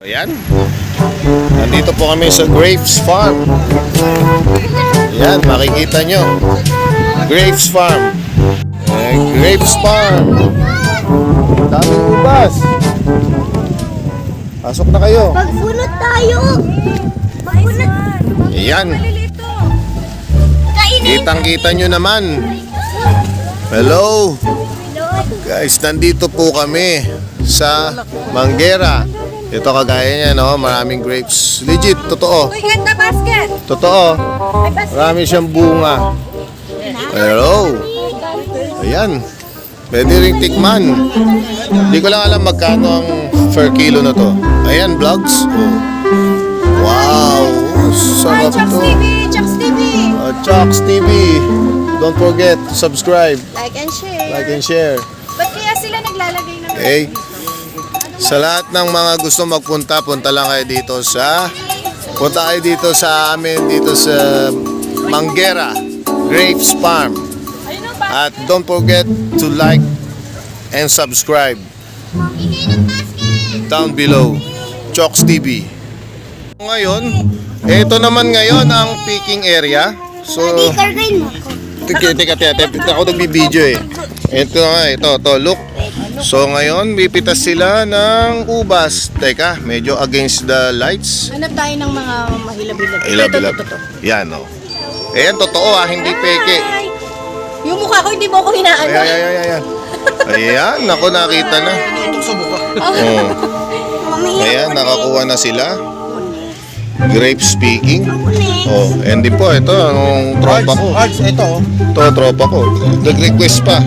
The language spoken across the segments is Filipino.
Ayan. Nandito po kami sa Grapes Farm. Ayan, makikita nyo. Grapes Farm. Grapes Farm. Daming ubas. Pasok na kayo. Magbunot tayo. Magbunot. Ayan. Kainin. Kitang-kita nyo naman. Hello. Guys, nandito po kami sa Manguera. Ito kagaya niya, no? Maraming grapes. Legit, totoo. Uy, get the basket. Totoo. Ay, basket. Marami siyang bunga. Hello. Ayan. Pwede ring tikman. Hindi ko lang alam magkano ang per kilo na to. Ayan, vlogs. Oh. Wow. Sarap Chucks to. TV. Chucks TV. Chucks TV. Don't forget to subscribe, Like and share. like and share. Ba't kaya sila naglalagay ng Okay. Sa lahat ng mga gusto magpunta, punta lang kayo dito sa amin dito sa Manguera Grapes Farm. At don't forget to like and subscribe down below. Chucks TV. Ngayon, ito naman ngayon ang picking area. So, Kargain mo ako. teka, ako nagbibideo eh. Ito nga, ito, look. So ngayon, pipitas sila ng ubas. Teka, medyo against the lights. Hanap tayo ng mga mahilab-hilab. Hilab-hilab. Yan, oh. Ayan, totoo hindi peke. Yung mukha ko, hindi mo ako hinaano. Ayan. Ayan, ako nakita na. Oh. Ayan, nakakuha na sila. Grape speaking. Oh, and din po, ito, ang tropa ko. Ito, tropa ko. Nag-request pa.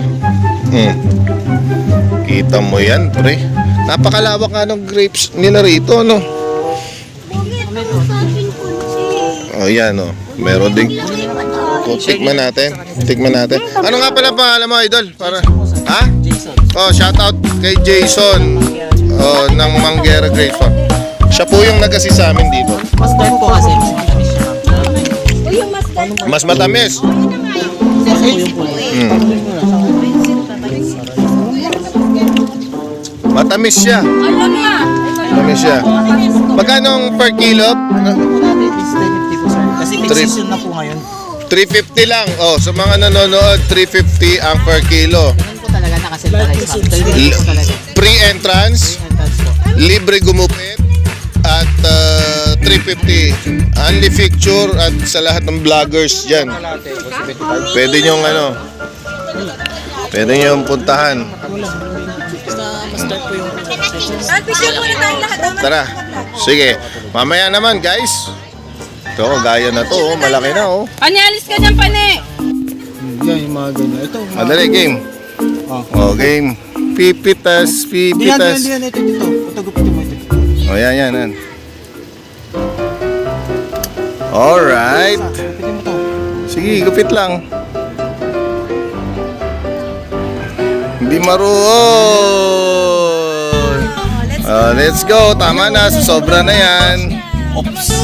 Kita mo yan, pre. Napakalawak nga ng grapes nila rito, no? Oh, yan, oh. Meron ding... Oh, tikman natin. Ano nga pala pangalan mo, idol? Para... Ha? Oh, shout out kay Jason. Oh, ng Manguera Grapes Farm. Siya po yung nag-assist sa amin dito. Mustard po kasi mas matamis siya. Uy, yung mustard. Mas matamis. Matamis siya. Alam niya. Matamis siya. Magkano ang per kilo? Is 350 po sir. Kasi may Trip. season na po ngayon. 350 lang. Oh, sa mga nanonood, 350 ang per kilo. Ganun po talaga nakaset talaga sa 350 po talaga. Pre-entrance, Entrance po. libre gumupit, at 350. Only picture at sa lahat ng vloggers dyan. Pwede nyong pwede nyong puntahan. Mustard po yung Picture muna tayong lahat. Tara. Sige. Mamaya naman, guys. Ito, gaya na to. Oh. Malaki na, oh. Panyalis ka dyan, pane. yan yung mga ganyan. Ito. Madali, game. Oh, game. Pipitas. Diyan. Ito. Ito gupitin mo ito. Oh, yan. Alright. Gupitin mo to. Sige, gupit lang. Hindi maruon. Let's go. Tama na. Sobra na yan. Oops.